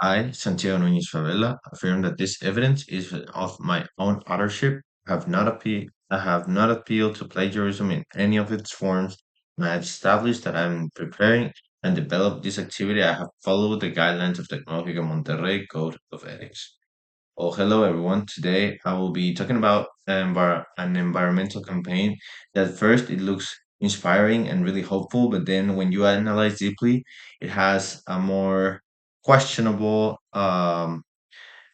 I, Santiago Núñez Favela, affirm that this evidence is of my own authorship. I have not appealed to plagiarism in any of its forms, and I have established that I am preparing and developed this activity. I have followed the guidelines of Tecnológica Monterrey Code of Ethics. Well, hello everyone. Today I will be talking about an environmental campaign that first it looks inspiring and really hopeful, but then when you analyze deeply, it has a more questionable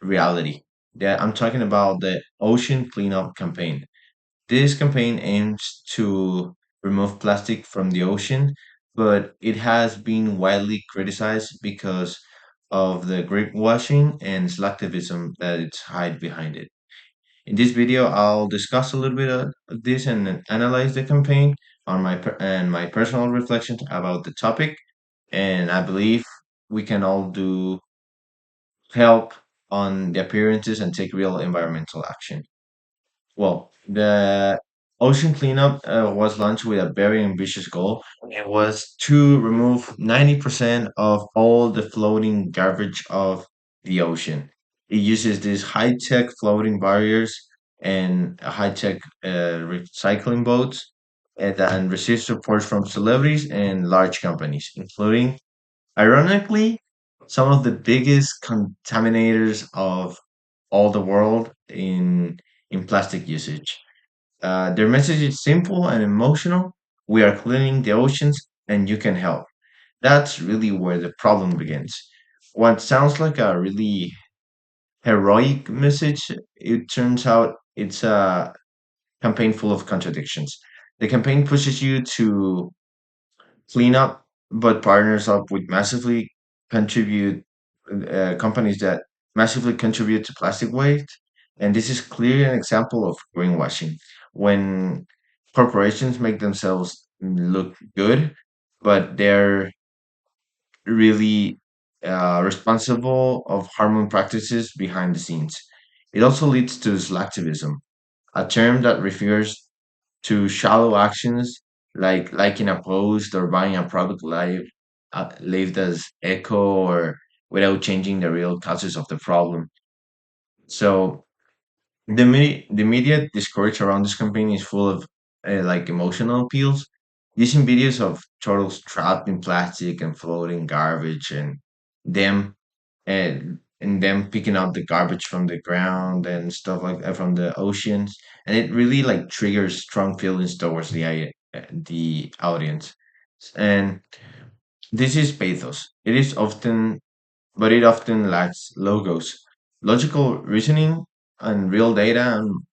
reality. Yeah, I'm talking about the ocean cleanup campaign. This campaign aims to remove plastic from the ocean, but it has been widely criticized because of the greenwashing and selectivism that it's hide behind it. In this video, I'll discuss a little bit of this and then analyze the campaign on my personal reflections about the topic, and I believe we can all do help on the appearances and take real environmental action. Well, the ocean cleanup was launched with a very ambitious goal. It was to remove 90% of all the floating garbage of the ocean. It uses these high tech floating barriers and high tech recycling boats and receives support from celebrities and large companies, including, ironically, some of the biggest contaminators of all the world in plastic usage. Their message is simple and emotional. We are cleaning the oceans and you can help. That's really where the problem begins. What sounds like a really heroic message, it turns out it's a campaign full of contradictions. The campaign pushes you to clean up, but partners up with massively contribute companies that massively contribute to plastic waste. And this is clearly an example of greenwashing when corporations make themselves look good, but they're really responsible of harmful practices behind the scenes. It also leads to slacktivism, a term that refers to shallow actions like liking a post or buying a product lived as echo or without changing the real causes of the problem. So the media discourse around this campaign is full of like emotional appeals, using videos of turtles trapped in plastic and floating garbage them and them picking up the garbage from the ground and stuff like that from the oceans, and it really like triggers strong feelings towards the audience. And this is pathos. It often lacks logos, logical reasoning, and real data on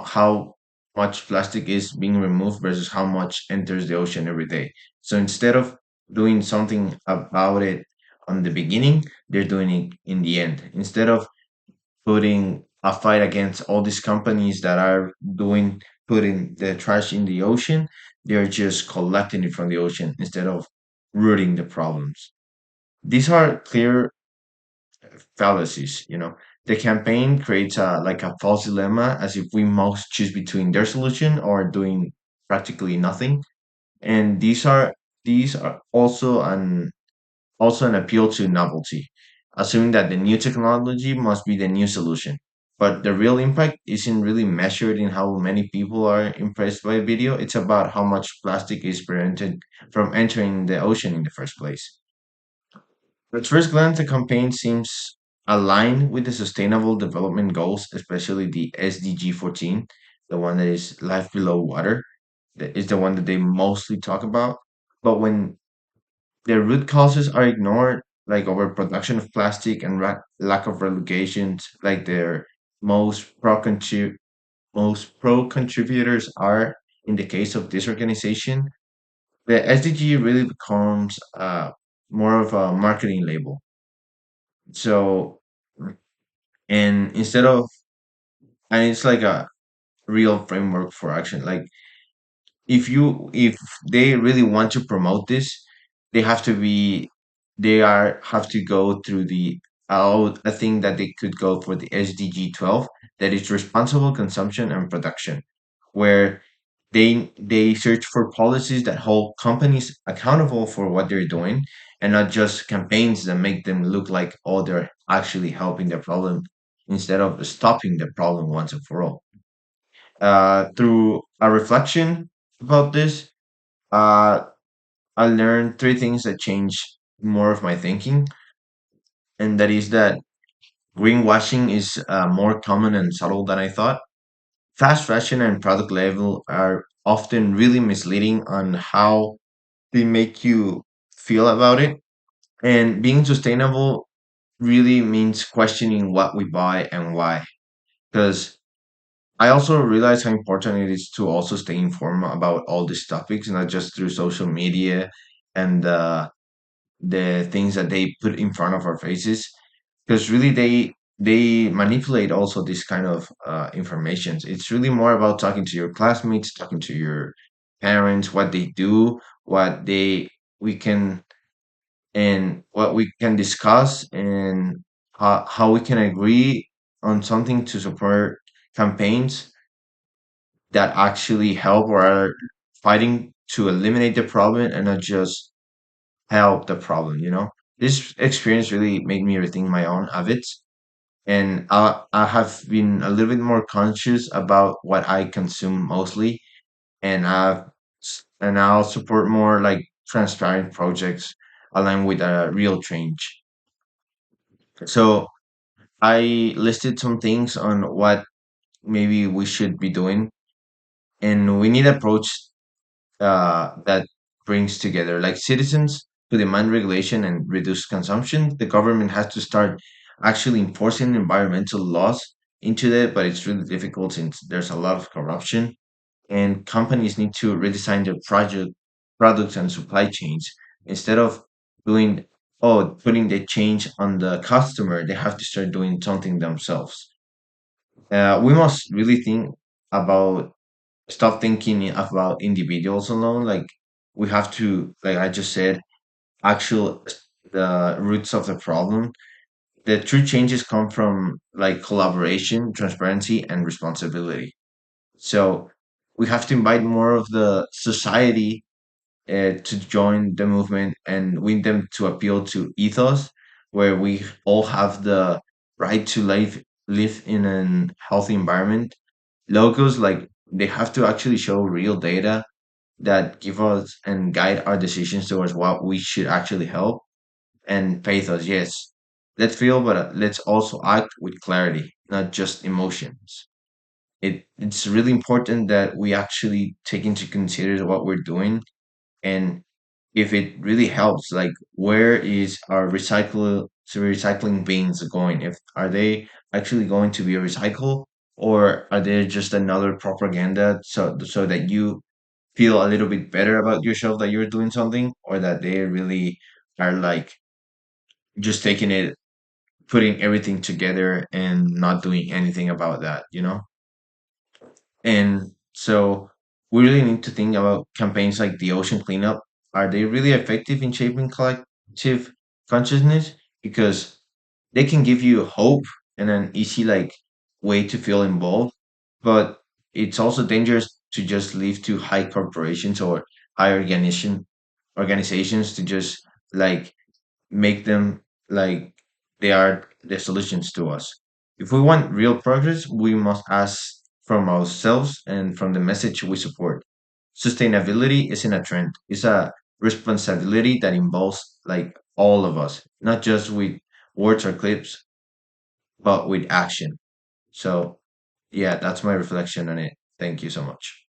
how much plastic is being removed versus how much enters the ocean every day. So instead of doing something about it on the beginning, they're doing it in the end. Instead of putting a fight against all these companies that are doing putting the trash in the ocean, they're just collecting it from the ocean instead of rooting the problems. These are clear fallacies. The campaign creates a false dilemma, as if we must choose between their solution or doing practically nothing. And these are also an appeal to novelty, assuming that the new technology must be the new solution. But the real impact isn't really measured in how many people are impressed by a video. It's about how much plastic is prevented from entering the ocean in the first place. At first glance, the campaign seems aligned with the Sustainable Development Goals, especially the SDG 14, the one that is life below water, that is the one that they mostly talk about. But when their root causes are ignored, like overproduction of plastic and lack of regulations, like their most pro contributors are in the case of this organization, the SDG really becomes more of a marketing label. So, and instead of, and it's like a real framework for action. Like if they really want to promote this, they have to be, have to go through the, I think that they could go for the SDG 12, that is responsible consumption and production, where they search for policies that hold companies accountable for what they're doing and not just campaigns that make them look like, oh, they're actually helping the problem instead of stopping the problem once and for all. Through a reflection about this, uh, I learned three things that changed more of my thinking, and that is that greenwashing is more common and subtle than I thought. Fast fashion and product label are often really misleading on how they make you feel about it. And being sustainable really means questioning what we buy and why. Because I also realize how important it is to also stay informed about all these topics, not just through social media and the things that they put in front of our faces. Because really, they manipulate also this kind of informations. It's really more about talking to your classmates, talking to your parents, what they do, what they we can and what we can discuss, and how we can agree on something to support campaigns that actually help or are fighting to eliminate the problem and not just help the problem, you know? This experience really made me rethink my own habits, and I have been a little bit more conscious about what I consume mostly, and I'll support more like transparent projects aligned with a real change. So I listed some things on what maybe we should be doing, and we need approach that brings together like citizens to demand regulation and reduce consumption. The government has to start actually enforcing environmental laws into that, but it's really difficult since there's a lot of corruption. And companies need to redesign their products and supply chains instead of doing putting the change on the customer. They have to start doing something themselves. We must really think about stop thinking about individuals alone. Like we have to, like I just said, actual the roots of the problem. The true changes come from like collaboration, transparency, and responsibility. So we have to invite more of the society to join the movement and win them to appeal to ethos, where we all have the right to live in a healthy environment. Logos like they have to actually show real data that give us and guide our decisions towards what we should actually help, and pathos. Yes, let's feel, but let's also act with clarity, not just emotions. It's really important that we actually take into consider what we're doing, and if it really helps, like where is our recycling bins going? If are they actually going to be a recycle, or are they just another propaganda so that you feel a little bit better about yourself that you're doing something, or that they really are like just taking it, putting everything together and not doing anything about that, you know? And so we really need to think about campaigns like the ocean cleanup. Are they really effective in shaping collective consciousness? Because they can give you hope and an easy like way to feel involved, but it's also dangerous to just leave to high corporations or high organizations to just like make them like they are the solutions to us. If we want real progress, we must ask from ourselves and from the message we support. Sustainability isn't a trend, it's a responsibility that involves like all of us, not just with words or clips, but with action. So, yeah, that's my reflection on it. Thank you so much.